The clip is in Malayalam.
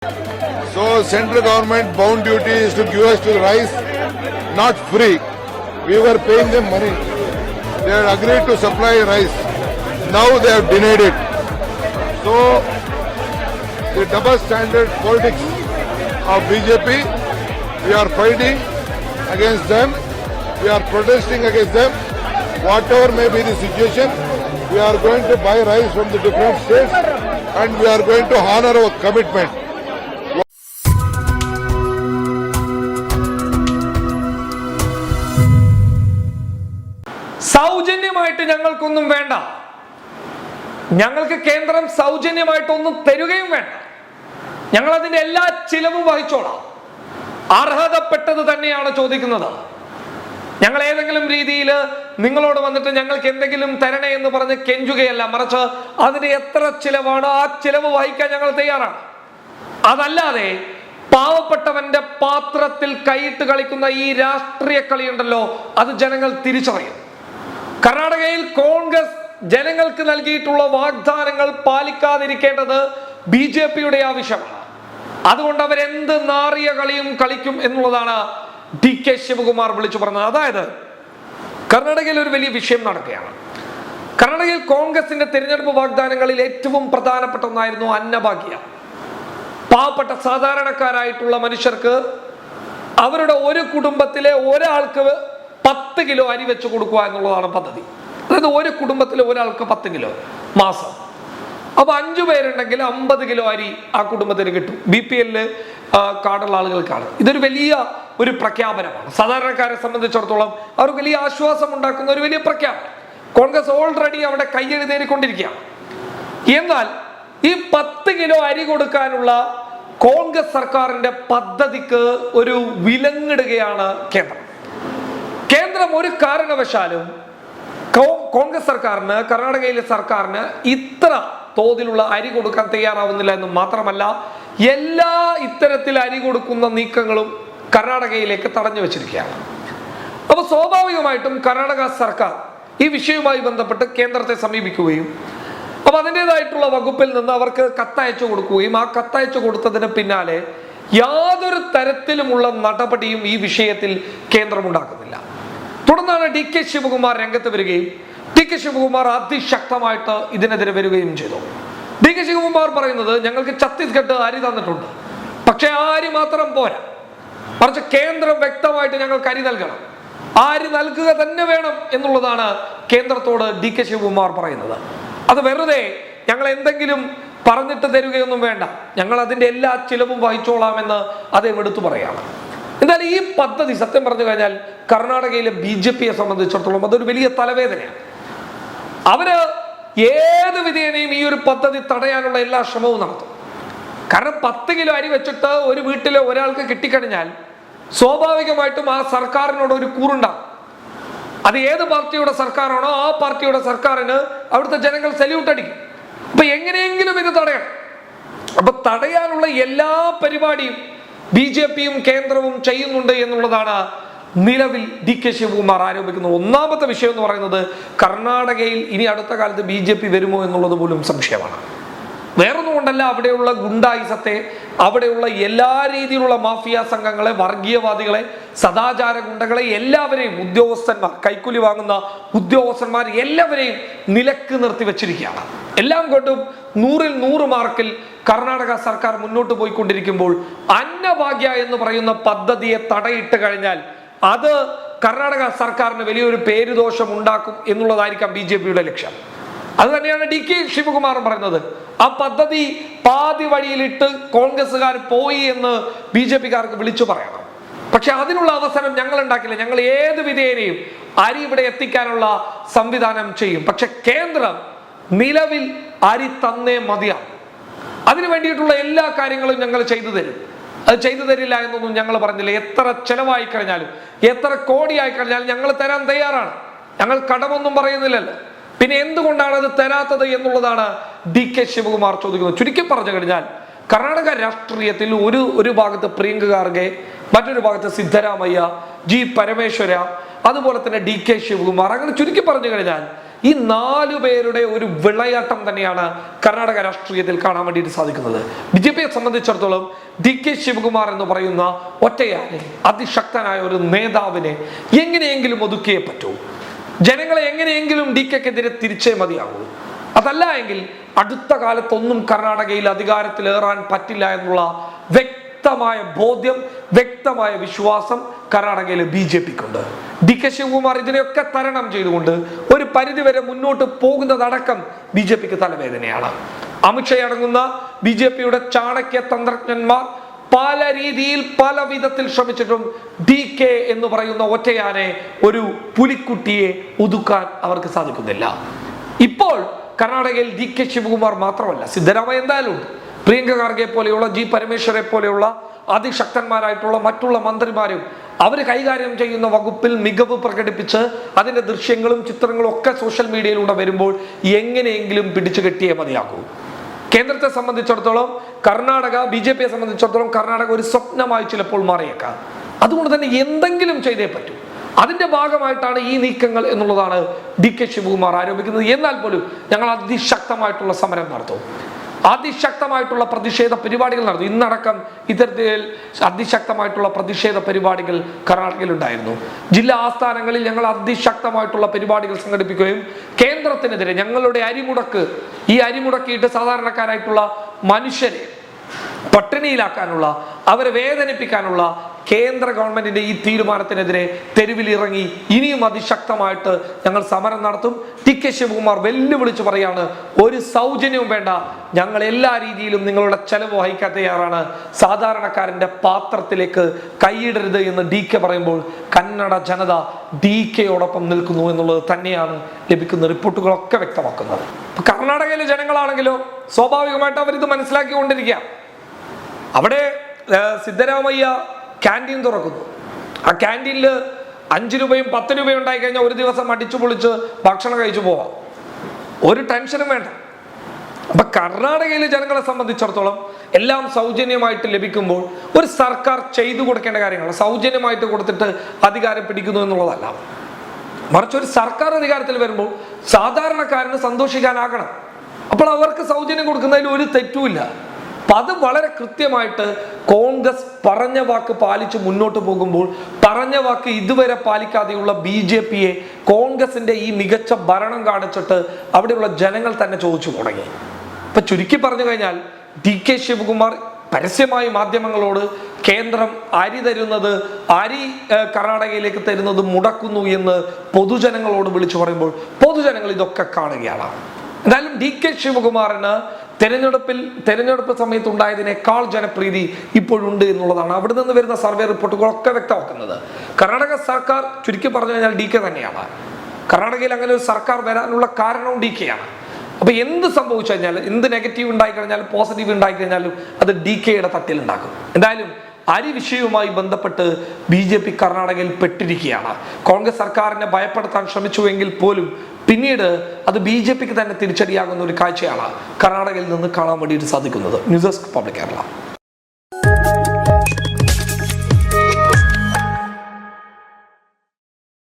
So central government bound duty is to give us to the rice, not free. We were paying them money. They had agreed to supply rice. Now they have denied it. So the double standard politics of BJP, we are fighting against them. We are protesting against them. Whatever may be the situation, we are going to buy rice from the different states and we are going to honor our commitment. സൗജന്യമായിട്ട് ഞങ്ങൾക്കൊന്നും വേണ്ട, ഞങ്ങൾക്ക് കേന്ദ്രം സൗജന്യമായിട്ടൊന്നും തരുകയും വേണ്ട, ഞങ്ങൾ അതിന്റെ എല്ലാ ചിലവും വഹിച്ചോളാം. അർഹതപ്പെട്ടത് തന്നെയാണ് ചോദിക്കുന്നത്. ഞങ്ങൾ ഏതെങ്കിലും രീതിയിൽ നിങ്ങളോട് വന്നിട്ട് ഞങ്ങൾക്ക് എന്തെങ്കിലും തരണേ എന്ന് പറഞ്ഞ് കെഞ്ചുകയല്ല, മറിച്ച് അതിന് എത്ര ചിലവാണ് ആ ചിലവ് വഹിക്കാൻ ഞങ്ങൾ തയ്യാറാണ്. അതല്ലാതെ പാവപ്പെട്ടവന്റെ പാത്രത്തിൽ കൈയിട്ട് കളിക്കുന്ന ഈ രാഷ്ട്രീയ കളിയുണ്ടല്ലോ, അത് ജനങ്ങൾ തിരിച്ചറിയും. കർണാടകയിൽ കോൺഗ്രസ് ജനങ്ങൾക്ക് നൽകിയിട്ടുള്ള വാഗ്ദാനങ്ങൾ പാലിക്കാതിരിക്കേണ്ടത് BJPയുടെ ആവശ്യമാണ്. അതുകൊണ്ട് അവരെന്ത് നാറിയ കളിയും കളിക്കും എന്നുള്ളതാണ് DK ശിവകുമാർ വിളിച്ചു പറഞ്ഞത്. അതായത് കർണാടകയിൽ ഒരു വലിയ വിഷയം നടക്കുകയാണ്. കർണാടകയിൽ കോൺഗ്രസിന്റെ തിരഞ്ഞെടുപ്പ് വാഗ്ദാനങ്ങളിൽ ഏറ്റവും പ്രധാനപ്പെട്ട ഒന്നായിരുന്നു അന്നഭാഗ്യ. പാവപ്പെട്ട സാധാരണക്കാരായിട്ടുള്ള മനുഷ്യർക്ക് അവരുടെ ഒരു കുടുംബത്തിലെ ഒരാൾക്ക് 10 കിലോ അരി വെച്ച് കൊടുക്കുക എന്നുള്ളതാണ് പദ്ധതി. അതായത് ഒരു കുടുംബത്തിലെ ഒരാൾക്ക് 10 കിലോ മാസം. അപ്പൊ 5 പേരുണ്ടെങ്കിൽ 50 കിലോ അരി ആ കുടുംബത്തിന് കിട്ടും. BPL കാർഡുള്ള ആളുകൾക്കാണ്. ഇതൊരു വലിയ ഒരു പ്രഖ്യാപനമാണ്. സാധാരണക്കാരെ സംബന്ധിച്ചിടത്തോളം അവർക്ക് വലിയ ആശ്വാസം ഉണ്ടാക്കുന്ന ഒരു വലിയ പ്രഖ്യാപനം. കോൺഗ്രസ് ഓൾറെഡി അവിടെ കയ്യെഴുതേറിക്കൊണ്ടിരിക്കുകയാണ്. എന്നാൽ ഈ 10 കിലോ അരി കൊടുക്കാനുള്ള കോൺഗ്രസ് സർക്കാരിന്റെ പദ്ധതിക്ക് ഒരു വിലങ്ങിടുകയാണ് കേന്ദ്രം. കേന്ദ്രം ഒരു കാരണവശാലും കോൺഗ്രസ് സർക്കാരിന്, കർണാടകയിലെ സർക്കാരിന് ഇത്ര തോതിലുള്ള അരി കൊടുക്കാൻ തയ്യാറാവുന്നില്ല എന്ന് മാത്രമല്ല, എല്ലാ ഇത്തരത്തിൽ അരി കൊടുക്കുന്ന നീക്കങ്ങളും കർണാടകയിലേക്ക് തടഞ്ഞു വെച്ചിരിക്കുകയാണ്. അപ്പൊ സ്വാഭാവികമായിട്ടും കർണാടക സർക്കാർ ഈ വിഷയവുമായി ബന്ധപ്പെട്ട് കേന്ദ്രത്തെ സമീപിക്കുകയും അപ്പൊ അതിൻ്റെതായിട്ടുള്ള വകുപ്പിൽ നിന്ന് അവർക്ക് കത്തയച്ചു കൊടുക്കുകയും ആ കത്തയച്ചു കൊടുത്തതിന് പിന്നാലെ യാതൊരു തരത്തിലുമുള്ള നടപടിയും ഈ വിഷയത്തിൽ കേന്ദ്രം ഉണ്ടാക്കുന്നില്ല. തുടർന്നാണ് DK ശിവകുമാർ രംഗത്ത് വരികയും DK ശിവകുമാർ അതിശക്തമായിട്ട് ഇതിനെതിരെ വരികയും ചെയ്തു. DK ശിവകുമാർ പറയുന്നത്, ഞങ്ങൾക്ക് ഛത്തീസ്ഗഡ് അരി തന്നിട്ടുണ്ട്, പക്ഷെ ആ അരി മാത്രം പോരാ, മറിച്ച് കേന്ദ്രം വ്യക്തമായിട്ട് ഞങ്ങൾക്ക് അരി നൽകണം, ആ അരി നൽകുക തന്നെ വേണം എന്നുള്ളതാണ് കേന്ദ്രത്തോട് DK ശിവകുമാർ പറയുന്നത്. അത് വെറുതെ ഞങ്ങൾ എന്തെങ്കിലും പറഞ്ഞിട്ട് തരികയൊന്നും വേണ്ട, ഞങ്ങൾ അതിന്റെ എല്ലാ ചിലവും വഹിച്ചോളാമെന്ന് അദ്ദേഹം എടുത്തു പറയാണ്. എന്നാൽ ഈ പദ്ധതി സത്യം പറഞ്ഞു കഴിഞ്ഞാൽ കർണാടകയിലെ BJPയെ സംബന്ധിച്ചിടത്തോളം അതൊരു വലിയ തലവേദനയാണ്. അവര് ഏത് വിധേനയും ഈ ഒരു പദ്ധതി തടയാനുള്ള എല്ലാ ശ്രമവും നടത്തും. കാരണം 10 കിലോ അരി വെച്ചിട്ട് ഒരു വീട്ടിലെ ഒരാൾക്ക് കിട്ടിക്കഴിഞ്ഞാൽ സ്വാഭാവികമായിട്ടും ആ സർക്കാരിനോട് ഒരു കൂറുണ്ടാകും. അത് ഏത് പാർട്ടിയുടെ സർക്കാരാണോ ആ പാർട്ടിയുടെ സർക്കാരിന് അവിടുത്തെ ജനങ്ങൾ സല്യൂട്ട് അടിക്കും. അപ്പൊ എങ്ങനെയെങ്കിലും ഇത് തടയണം. അപ്പൊ തടയാനുള്ള എല്ലാ പരിപാടിയും BJPയും കേന്ദ്രവും ചെയ്യുന്നുണ്ട് എന്നുള്ളതാണ് നിലവിൽ DK ശിവകുമാർ ആരോപിക്കുന്നത്. ഒന്നാമത്തെ വിഷയം എന്ന് പറയുന്നത്, കർണാടകയിൽ ഇനി അടുത്ത കാലത്ത് BJP വരുമോ എന്നുള്ളത് പോലും സംശയമാണ്. വേറൊന്നും കൊണ്ടല്ല, അവിടെയുള്ള ഗുണ്ടായിസത്തെ, അവിടെയുള്ള എല്ലാ രീതിയിലുള്ള മാഫിയ സംഘങ്ങളെ, വർഗീയവാദികളെ, സദാചാര ഗുണ്ടകളെ എല്ലാവരെയും, ഉദ്യോഗസ്ഥന്മാർ, കൈക്കൂലി വാങ്ങുന്ന ഉദ്യോഗസ്ഥന്മാർ എല്ലാവരെയും നിലക്ക് നിർത്തി വെച്ചിരിക്കുകയാണ്. എല്ലാം കൊണ്ടും 100-ൽ 100 മാർക്കിൽ കർണാടക സർക്കാർ മുന്നോട്ട് പോയിക്കൊണ്ടിരിക്കുമ്പോൾ അന്നഭാഗ്യ എന്ന് പറയുന്ന പദ്ധതിയെ തടയിട്ട് കഴിഞ്ഞാൽ അത് കർണാടക സർക്കാരിന് വലിയൊരു പേരുദോഷം ഉണ്ടാക്കും എന്നുള്ളതായിരിക്കാം BJPയുടെ ലക്ഷ്യം. അത് തന്നെയാണ് DK ശിവകുമാർ പറയുന്നത്. ആ പദ്ധതി പാതി വഴിയിലിട്ട് കോൺഗ്രസ്സുകാർ പോയി എന്ന് BJPക്കാർക്ക് വിളിച്ചു പറയണം. പക്ഷെ അതിനുള്ള അവസരം ഞങ്ങൾ ഉണ്ടാക്കില്ല. ഞങ്ങൾ ഏത് വിധേനയും അരി ഇവിടെ എത്തിക്കാനുള്ള സംവിധാനം ചെയ്യും. പക്ഷെ കേന്ദ്രം നിലവിൽ അരി തന്നേ മതിയാകും. അതിനു വേണ്ടിയിട്ടുള്ള എല്ലാ കാര്യങ്ങളും ഞങ്ങൾ ചെയ്തു തരും. അത് ചെയ്തു തരില്ല എന്നൊന്നും ഞങ്ങൾ പറഞ്ഞില്ല. എത്ര ചെലവായി കഴിഞ്ഞാലും, എത്ര കോടിയായി കഴിഞ്ഞാലും ഞങ്ങൾ തരാൻ തയ്യാറാണ്. ഞങ്ങൾ കടമൊന്നും പറയുന്നില്ലല്ലോ. പിന്നെ എന്തുകൊണ്ടാണ് അത് തരാത്തത് എന്നുള്ളതാണ് DK ശിവകുമാർ ചോദിക്കുന്നത്. ചുരുക്കി പറഞ്ഞു കഴിഞ്ഞാൽ കർണാടക രാഷ്ട്രീയത്തിൽ ഒരു ഭാഗത്ത് പ്രിയങ്ക ഖാർഗെ, മറ്റൊരു ഭാഗത്ത് സിദ്ധരാമയ്യ, G പരമേശ്വര, അതുപോലെ തന്നെ DK ശിവകുമാർ, അങ്ങനെ ചുരുക്കി പറഞ്ഞു കഴിഞ്ഞാൽ ഈ 4 പേരുടെ ഒരു വിളയാട്ടം തന്നെയാണ് കർണാടക രാഷ്ട്രീയത്തിൽ കാണാൻ വേണ്ടിയിട്ട് സാധിക്കുന്നത്. BJP സംബന്ധിച്ചിടത്തോളം DK ശിവകുമാർ എന്ന് പറയുന്ന ഒറ്റയാനെ അതിശക്തനായ ഒരു നേതാവിനെ എങ്ങനെയെങ്കിലും ഒതുക്കിയേ പറ്റൂ. ജനങ്ങളെ എങ്ങനെയെങ്കിലും DKക്കെതിരെ തിരിച്ചേ മതിയാകൂ. അതല്ല എങ്കിൽ അടുത്ത കാലത്തൊന്നും കർണാടകയിൽ അധികാരത്തിലേറാൻ പറ്റില്ല എന്നുള്ള വ്യക്തമായ ബോധ്യം, വ്യക്തമായ വിശ്വാസം കർണാടകയിലെ BJPക്കുണ്ട്. DK ശിവകുമാർ ഇതിനെയൊക്കെ തരണം ചെയ്തുകൊണ്ട് ഒരു പരിധിവരെ മുന്നോട്ട് പോകുന്നതടക്കം BJPക്ക് തലവേദനയാണ്. അമിത്ഷാ അടങ്ങുന്ന BJPയുടെ ചാണക്യ തന്ത്രജ്ഞന്മാർ പല രീതിയിൽ പല വിധത്തിൽ ശ്രമിച്ചിട്ടും DK എന്ന് പറയുന്ന ഒറ്റയാനെ, ഒരു പുലിക്കുട്ടിയെ ഒതുക്കാൻ അവർക്ക് സാധിക്കുന്നില്ല. ഇപ്പോൾ കർണാടകയിൽ DK ശിവകുമാർ മാത്രമല്ല, സിദ്ധരാമയ്യ എന്തായാലും ഉണ്ട്. പ്രിയങ്ക ഖാർഗെ പോലെയുള്ള, G പരമേശ്വരെ പോലെയുള്ള അതിശക്തന്മാരായിട്ടുള്ള മറ്റുള്ള മന്ത്രിമാരും അവർ കൈകാര്യം ചെയ്യുന്ന വകുപ്പിൽ മികവ് പ്രകടിപ്പിച്ച് അതിന്റെ ദൃശ്യങ്ങളും ചിത്രങ്ങളും ഒക്കെ സോഷ്യൽ മീഡിയയിലൂടെ വരുമ്പോൾ എങ്ങനെയെങ്കിലും പിടിച്ചു കെട്ടിയേ മതിയാകൂ. കേന്ദ്രത്തെ സംബന്ധിച്ചിടത്തോളം കർണാടക, BJPയെ സംബന്ധിച്ചിടത്തോളം കർണാടക ഒരു സ്വപ്നമായി ചിലപ്പോൾ മാറിയേക്കാം. അതുകൊണ്ട് തന്നെ എന്തെങ്കിലും ചെയ്തേ പറ്റൂ. അതിന്റെ ഭാഗമായിട്ടാണ് ഈ നീക്കങ്ങൾ എന്നുള്ളതാണ് DK ശിവകുമാർ ആരോപിക്കുന്നത്. എന്നാൽ പോലും ഞങ്ങൾ അതിശക്തമായിട്ടുള്ള സമരം നടത്തും, അതിശക്തമായിട്ടുള്ള പ്രതിഷേധ പരിപാടികൾ നടത്തും. ഇന്നടക്കം ഇത്തരത്തിൽ അതിശക്തമായിട്ടുള്ള പ്രതിഷേധ പരിപാടികൾ കർണാടകയിൽ ഉണ്ടായിരുന്നു. ജില്ലാ ആസ്ഥാനങ്ങളിൽ ഞങ്ങൾ അതിശക്തമായിട്ടുള്ള പരിപാടികൾ സംഘടിപ്പിക്കുകയും കേന്ദ്രത്തിനെതിരെ ഞങ്ങളുടെ അരിമുടക്ക്, ഈ അരിമുടക്കിയിട്ട് സാധാരണക്കാരായിട്ടുള്ള മനുഷ്യരെ പട്ടിണിയിലാക്കാനുള്ള, അവരെ വേദനിപ്പിക്കാനുള്ള കേന്ദ്ര ഗവൺമെന്റിന്റെ ഈ തീരുമാനത്തിനെതിരെ തെരുവിലിറങ്ങി ഇനിയും അതിശക്തമായിട്ട് ഞങ്ങൾ സമരം നടത്തും. DK ശിവകുമാർ വെല്ലുവിളിച്ച് പറയാണ്, ഒരു സൗജന്യവും വേണ്ട, ഞങ്ങൾ എല്ലാ രീതിയിലും നിങ്ങളുടെ ചെലവ് വഹിക്കാൻ തയ്യാറാണ്, സാധാരണക്കാരന്റെ പാത്രത്തിലേക്ക് കൈയിടരുത് എന്ന് DK പറയുമ്പോൾ കന്നഡ ജനത DKയോടൊപ്പം നിൽക്കുന്നു എന്നുള്ളത് തന്നെയാണ് ലഭിക്കുന്ന റിപ്പോർട്ടുകളൊക്കെ വ്യക്തമാക്കുന്നത്. കർണാടകയിലെ ജനങ്ങളാണെങ്കിലോ സ്വാഭാവികമായിട്ട് അവരിത് മനസ്സിലാക്കിക്കൊണ്ടിരിക്കുക. അവിടെ സിദ്ധരാമയ്യ ക്യാൻറ്റീൻ തുറക്കുന്നു. ആ ക്യാൻറ്റീനിൽ 5 രൂപയും 10 രൂപയും ഉണ്ടായി കഴിഞ്ഞാൽ ഒരു ദിവസം അടിച്ചു പൊളിച്ച് ഭക്ഷണം കഴിച്ചു പോവാം, ഒരു ടെൻഷനും വേണ്ട. അപ്പൊ കർണാടകയിലെ ജനങ്ങളെ സംബന്ധിച്ചിടത്തോളം എല്ലാം സൗജന്യമായിട്ട് ലഭിക്കുമ്പോൾ ഒരു സർക്കാർ ചെയ്തു കൊടുക്കേണ്ട കാര്യങ്ങൾ സൗജന്യമായിട്ട് കൊടുത്തിട്ട് അധികാരം പിടിക്കുന്നു എന്നുള്ളതല്ല, മറിച്ച് ഒരു സർക്കാർ അധികാരത്തിൽ വരുമ്പോൾ സാധാരണക്കാരന് സന്തോഷിക്കാനാകണം. അപ്പോൾ അവർക്ക് സൗജന്യം കൊടുക്കുന്നതിൽ ഒരു തെറ്റുമില്ല. അത് വളരെ കൃത്യമായിട്ട് കോൺഗ്രസ് പറഞ്ഞ വാക്ക് പാലിച്ച് മുന്നോട്ട് പോകുമ്പോൾ പറഞ്ഞ വാക്ക് ഇതുവരെ പാലിക്കാതെയുള്ള BJPയെ കോൺഗ്രസിന്റെ ഈ മികച്ച ഭരണം കാണിച്ചിട്ട് അവിടെയുള്ള ജനങ്ങൾ തന്നെ ചോദിച്ചു തുടങ്ങി. ഇപ്പൊ ചുരുക്കി പറഞ്ഞു കഴിഞ്ഞാൽ DK ശിവകുമാർ പരസ്യമായി മാധ്യമങ്ങളോട് കേന്ദ്രം അരി തരുന്നത്, അരി കർണാടകയിലേക്ക് തരുന്നത് മുടക്കുന്നു എന്ന് പൊതുജനങ്ങളോട് വിളിച്ചു പറയുമ്പോൾ പൊതുജനങ്ങൾ ഇതൊക്കെ കാണുകയാണ്. എന്തായാലും DK ശിവകുമാറിന് തെരഞ്ഞെടുപ്പ് സമയത്ത് ഉണ്ടായതിനേക്കാൾ ജനപ്രീതി ഇപ്പോഴുണ്ട് എന്നുള്ളതാണ് അവിടെ നിന്ന് വരുന്ന സർവേ റിപ്പോർട്ടുകളൊക്കെ വ്യക്തമാക്കുന്നത്. കർണാടക സർക്കാർ ചുരുക്കി പറഞ്ഞു കഴിഞ്ഞാൽ DK തന്നെയാണ്. കർണാടകയിൽ അങ്ങനെ ഒരു സർക്കാർ വരാനുള്ള കാരണവും DKയാണ്. അപ്പൊ എന്ത് സംഭവിച്ചു കഴിഞ്ഞാൽ, എന്ത് നെഗറ്റീവ് ഉണ്ടായി കഴിഞ്ഞാലും പോസിറ്റീവ് ഉണ്ടായി കഴിഞ്ഞാലും അത് DKയുടെ തട്ടിൽ ഉണ്ടാക്കും. എന്തായാലും അരി വിഷയവുമായി ബന്ധപ്പെട്ട് BJP കർണാടകയിൽ പെട്ടിരിക്കുകയാണ്. കോൺഗ്രസ് സർക്കാരിനെ ഭയപ്പെടുത്താൻ ശ്രമിച്ചുവെങ്കിൽ പോലും പിന്നീട് അത് BJPക്ക് തന്നെ തിരിച്ചടിയാകുന്ന ഒരു കാഴ്ചയാണ് കർണാടകയിൽ നിന്ന് കാണാൻ വേണ്ടിയിട്ട് സാധിക്കുന്നത്. News desk public Kerala.